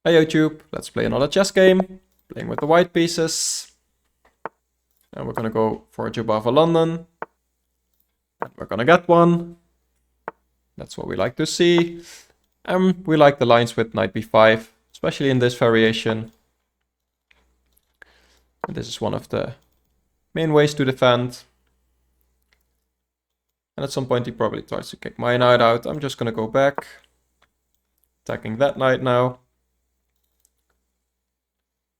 Hey YouTube, let's play another chess game. Playing with the white pieces. And we're gonna go for a Jobava London. And we're gonna get one. That's what we like to see. And we like the lines with knight b5, especially in this variation. And this is one of the main ways to defend. And at some point he probably tries to kick my knight out. I'm just gonna go back. Attacking that knight now.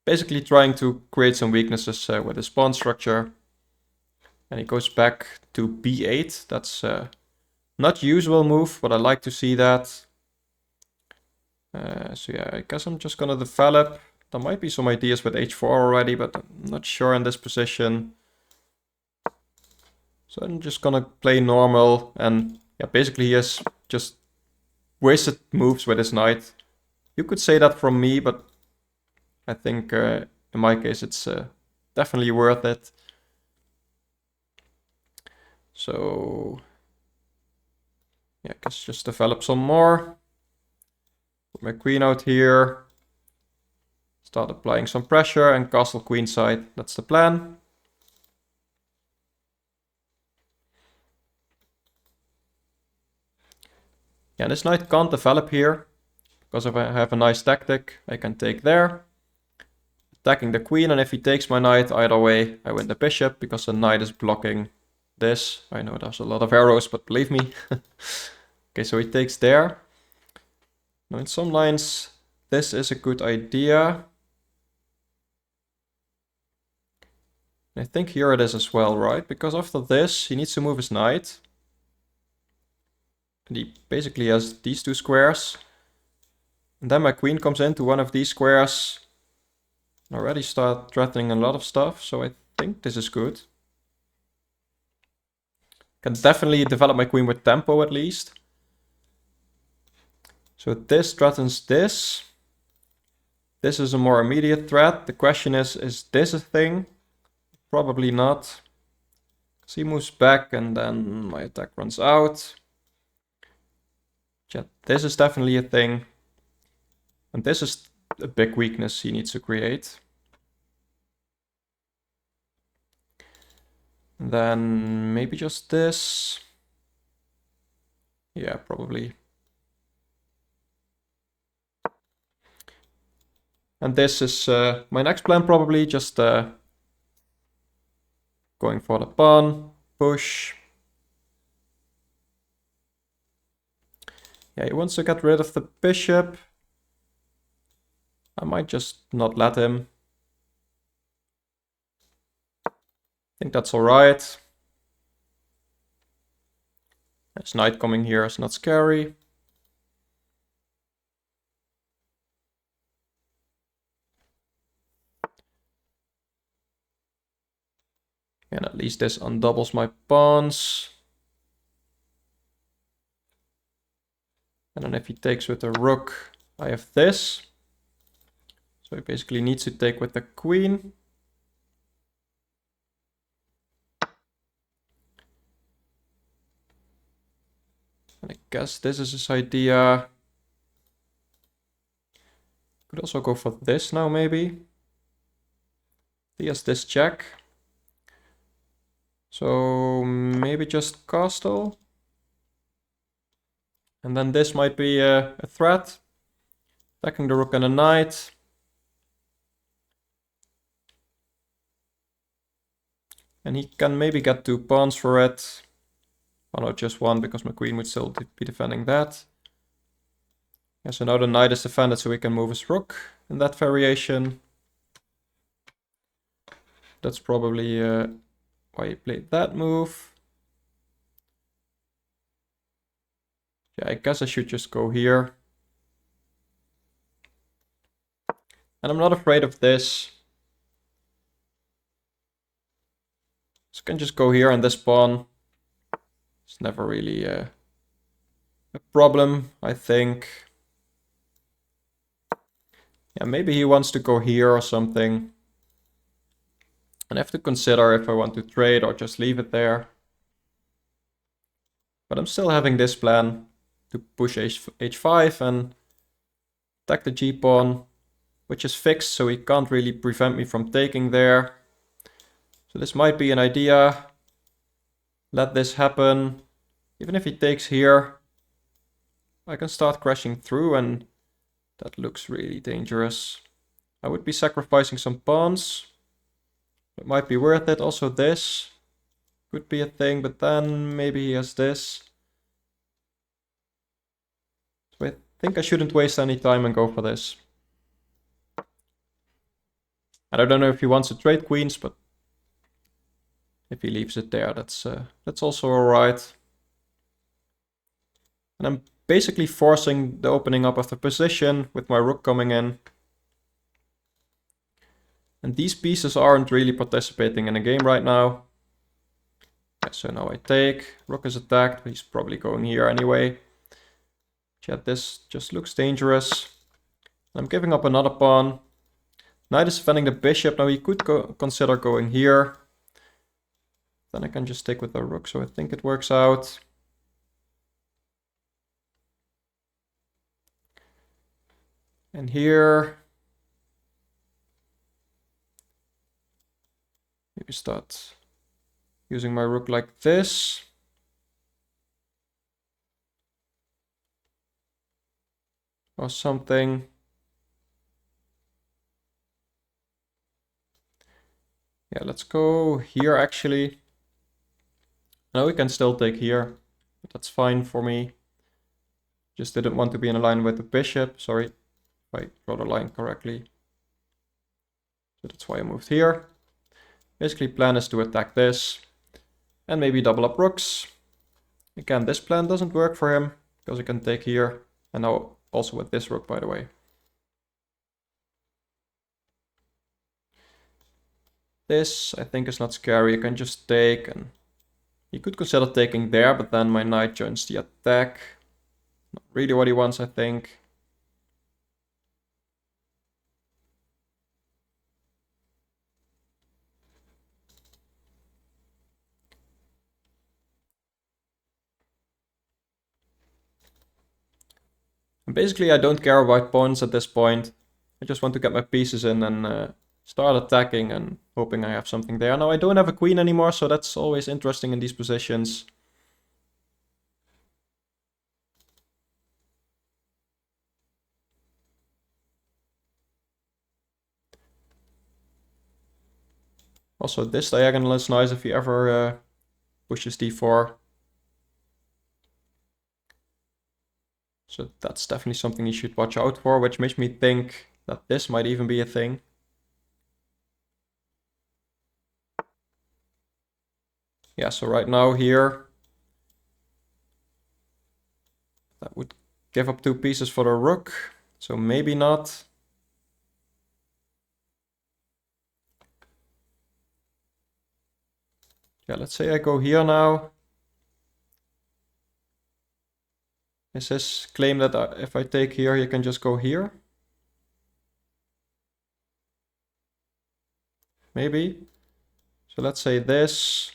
Basically trying to create some weaknesses with his pawn structure. And he goes back to b8. That's not usual move, but I like to see that. So yeah, I guess I'm just gonna develop. There might be some ideas with h4 already, but I'm not sure in this position. So I'm just gonna play normal, and yeah, basically he has just wasted moves with his knight. You could say that from me, but I think in my case it's definitely worth it. So yeah, I guess just develop some more. Put my queen out here. Start applying some pressure and castle queenside. That's the plan. Yeah, this knight can't develop here, because if I have a nice tactic, I can take there. Attacking the queen, and if he takes my knight, either way, I win the bishop, because the knight is blocking this. I know there's a lot of arrows, but believe me. Okay, so he takes there. Now in some lines, this is a good idea. I think here it is as well, right? Because after this, he needs to move his knight. And he basically has these two squares. And then my queen comes into one of these squares. Already start threatening a lot of stuff, so I think this is good. Can definitely develop my queen with tempo at least. So this threatens this. This is a more immediate threat. The question is this a thing? Probably not. So he moves back and then my attack runs out. Yeah, this is definitely a thing. And this is a big weakness he needs to create. And then maybe just this. Yeah, probably. And this is my next plan probably, just going for the pawn, push. Yeah, he wants to get rid of the bishop. I might just not let him. I think that's alright. His knight coming here is not scary. And at least this undoubles my pawns. And then if he takes with the rook, I have this. So he basically needs to take with the queen. And I guess this is his idea. Could also go for this now, maybe. He has this check. So maybe just castle. And then this might be a threat. Attacking the rook and the knight. And he can maybe get 2 pawns for it. Oh no, just 1, because my queen would still be defending that. Yeah, so now the knight is defended, so we can move his rook in that variation. That's probably why he played that move. Yeah, I guess I should just go here. And I'm not afraid of this. So I can just go here and this pawn. It's never really a problem, I think. Yeah, maybe he wants to go here or something. And I have to consider if I want to trade or just leave it there. But I'm still having this plan to push h5 and attack the g-pawn. which is fixed, so he can't really prevent me from taking there. So this might be an idea. Let this happen. Even if he takes here, I can start crashing through, and that looks really dangerous. I would be sacrificing some pawns. It might be worth it. Also this could be a thing, but then maybe he has this. So I think I shouldn't waste any time and go for this. And I don't know if he wants to trade queens, but if he leaves it there, that's also alright. And I'm basically forcing the opening up of the position with my rook coming in. And these pieces aren't really participating in the game right now. Yeah, so now I take, rook is attacked, he's probably going here anyway. Yeah, this just looks dangerous. I'm giving up another pawn. Knight is defending the bishop. Now he could consider going here. Then I can just take with the rook, so I think it works out. And here, maybe start using my rook like this. Or something. Yeah, let's go here actually. Now we can still take here, but that's fine for me. Just didn't want to be in a line with the bishop. Sorry, if I draw the line correctly. So that's why I moved here. Basically, plan is to attack this and maybe double up rooks. Again, this plan doesn't work for him because he can take here, and now also with this rook, by the way. This, I think, is not scary. I can just take, and he could consider taking there, but then my knight joins the attack. Not really what he wants, I think. And basically, I don't care about pawns at this point. I just want to get my pieces in and start attacking and hoping I have something there. Now, I don't have a queen anymore, so that's always interesting in these positions. Also, this diagonal is nice if he ever pushes d4. So that's definitely something you should watch out for, which makes me think that this might even be a thing. Yeah, so right now here, that would give up 2 pieces for the rook, so maybe not. Yeah, let's say I go here now. Is this claim that if I take here, you can just go here? Maybe. So let's say this,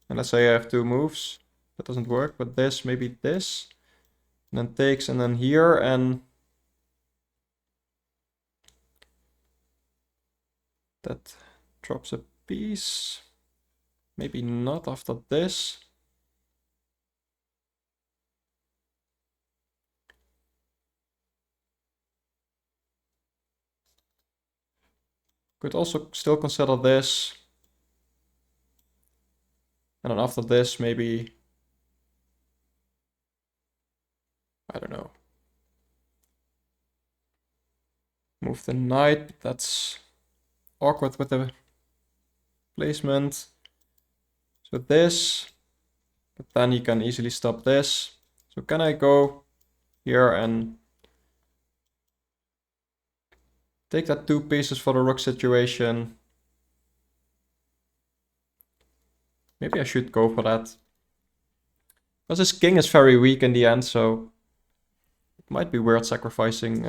and let's say I have 2 moves. That doesn't work, but this, maybe this. And then takes, and then here, and that drops a piece. Maybe not after this. Could also still consider this. And then after this, maybe, I don't know. Move the knight, that's awkward with the placement. So this, but then you can easily stop this. So can I go here and take that 2 pieces for the rook situation? Maybe I should go for that. Because his king is very weak in the end, so it might be weird sacrificing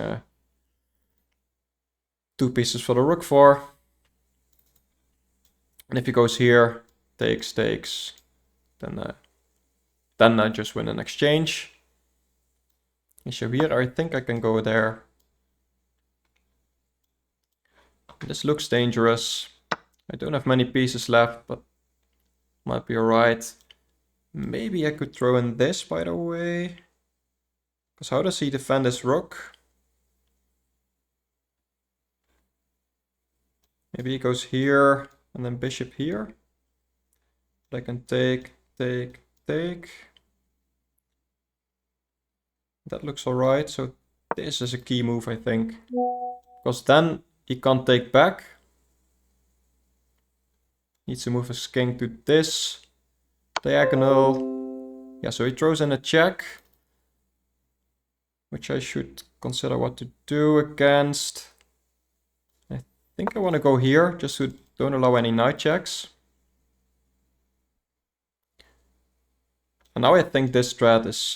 2 pieces for the rook for. And if he goes here, takes, then I just win an exchange. Issue here, I think I can go there. This looks dangerous. I don't have many pieces left, but might be alright. Maybe I could throw in this, by the way. Because how does he defend his rook? Maybe he goes here and then bishop here. But I can take. That looks alright. So this is a key move, I think. Because then he can't take back. Needs to move his king to this diagonal. Yeah, so he throws in a check. Which I should consider what to do against. I think I want to go here, just to don't allow any knight checks. And now I think this strat is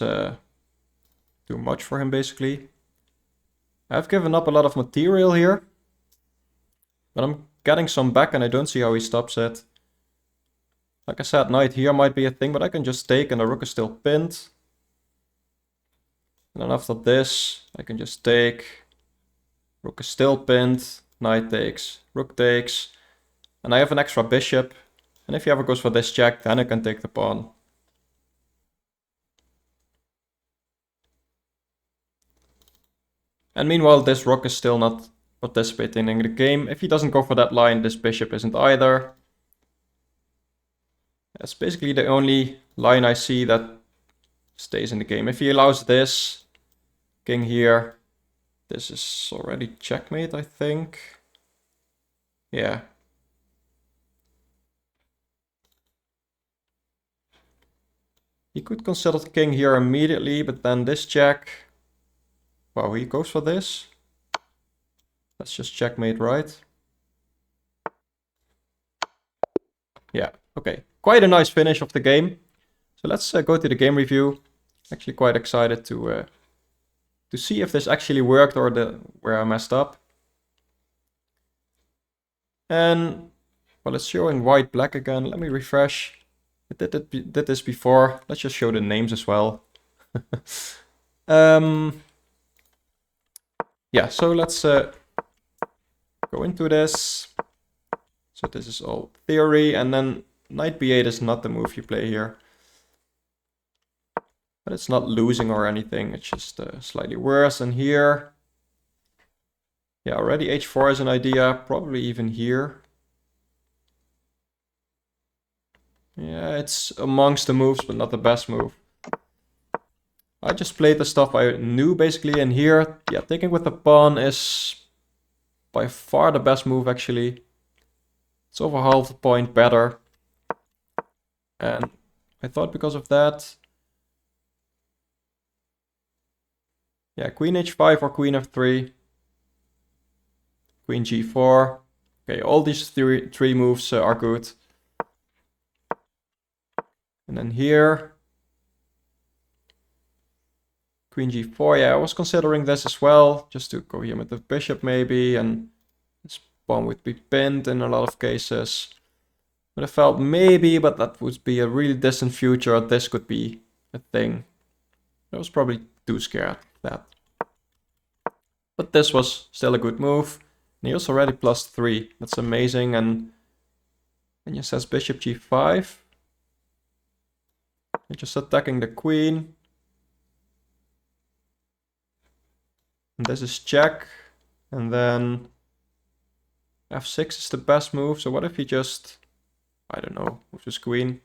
too much for him, basically. I've given up a lot of material here. But I'm getting some back and I don't see how he stops it. Like I said, knight here might be a thing, but I can just take and the rook is still pinned. And then after this, I can just take. Rook is still pinned. Knight takes. Rook takes. And I have an extra bishop. And if he ever goes for this check, then I can take the pawn. And meanwhile, this rook is still not participating in the game. If he doesn't go for that line, this bishop isn't either. That's basically the only line I see that stays in the game. If he allows this, king here, this is already checkmate, I think. Yeah. He could consider the king here immediately, but then this check. Wow, he goes for this. That's just checkmate, right? Yeah, okay. Quite a nice finish of the game. So let's go to the game review. Actually quite excited to see if this actually worked or where I messed up. And, well, it's showing white-black again. Let me refresh. I did this before. Let's just show the names as well. Yeah, so let's go into this. So this is all theory, and then knight b8 is not the move you play here. But it's not losing or anything, it's just slightly worse. And here, yeah, already h4 is an idea, probably even here. Yeah, it's amongst the moves, but not the best move. I just played the stuff I knew, basically, and here, yeah, taking with the pawn is by far the best move, actually. It's over half a point better. And I thought because of that... Yeah, queen h5 or queen f3. Queen g4. Okay, all these three moves are good. And then here... Queen g4, yeah, I was considering this as well. Just to go here with the bishop maybe, and this pawn would be pinned in a lot of cases. But I felt maybe, but that would be a really distant future. This could be a thing. I was probably too scared of that. But this was still a good move. And he was already +3. That's amazing. And he says bishop g5. And just attacking the queen. And this is check. And then f6 is the best move. So what if he just, I don't know, moves his queen?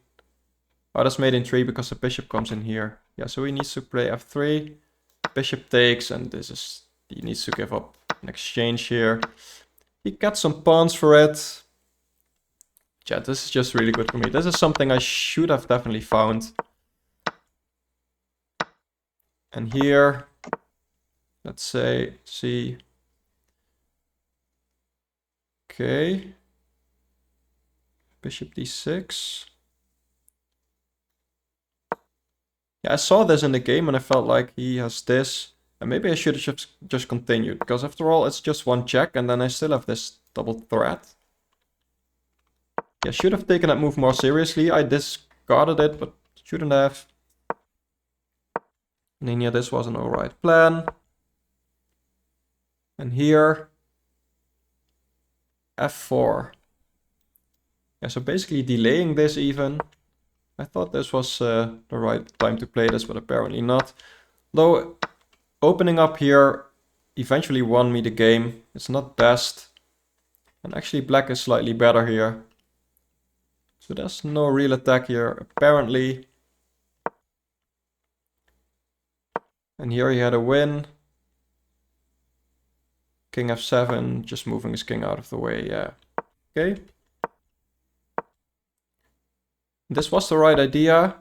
Oh, that's made in 3 because the bishop comes in here. Yeah, so he needs to play f3. Bishop takes, and this is, he needs to give up an exchange here. He got some pawns for it. Yeah, this is just really good for me. This is something I should have definitely found. And here, let's say, see. Okay. Bishop d6. Yeah, I saw this in the game and I felt like he has this. And maybe I should have just continued. Because after all, it's just one check and then I still have this double threat. Yeah, should have taken that move more seriously. I discarded it, but shouldn't have. And then yeah, this was an alright plan. And here. f4. Yeah, so basically delaying this even. I thought this was the right time to play this, but apparently not. Though opening up here eventually won me the game. It's not best. And actually black is slightly better here. So there's no real attack here, apparently. And here he had a win. King f7, just moving his king out of the way, yeah. Okay. This was the right idea.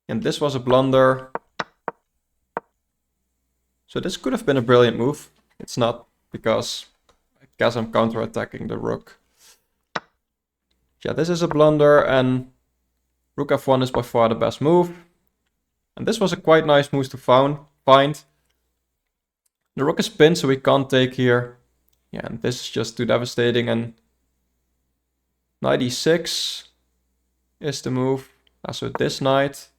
And this was a blunder. So this could have been a brilliant move. It's not, because I guess I'm counterattacking the rook. Yeah, this is a blunder, and rook f1 is by far the best move. And this was a quite nice move to find. The rook is pinned, so we can't take here. Yeah, and this is just too devastating. And knight e6 is the move. So this knight.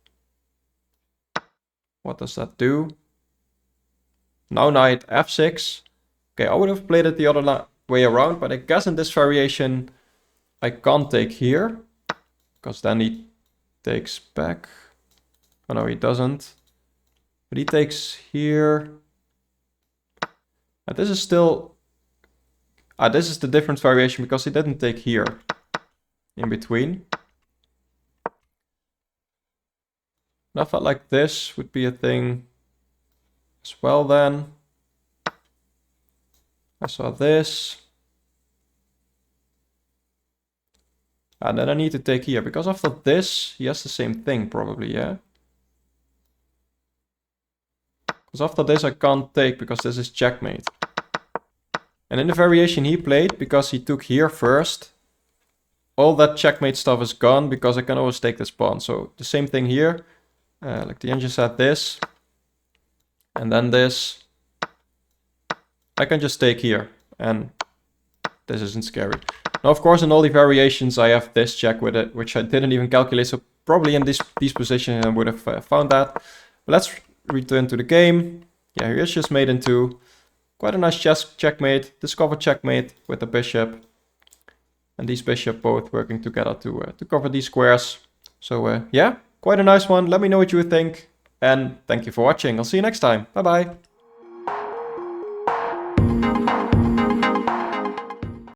What does that do? Now knight f6. Okay, I would have played it the other way around, but I guess in this variation I can't take here, because then he takes back. Oh no, he doesn't. But he takes here. And this is still... this is the different variation, because he didn't take here in between. And I felt like this would be a thing as well then. I saw this. And then I need to take here, because after this, he has the same thing probably, yeah? Because after this I can't take, because this is checkmate. And in the variation he played, because he took here first, all that checkmate stuff is gone, because I can always take this pawn. So the same thing here, like the engine said, this, and then this. I can just take here, and this isn't scary. Now, of course, in all the variations, I have this check with it, which I didn't even calculate. So probably in these positions, I would have found that. But let's return to the game. Yeah, here's just mate in 2. Quite a nice checkmate, discover checkmate with the bishop. And these bishop both working together to cover these squares. So yeah, quite a nice one. Let me know what you think. And thank you for watching. I'll see you next time. Bye bye.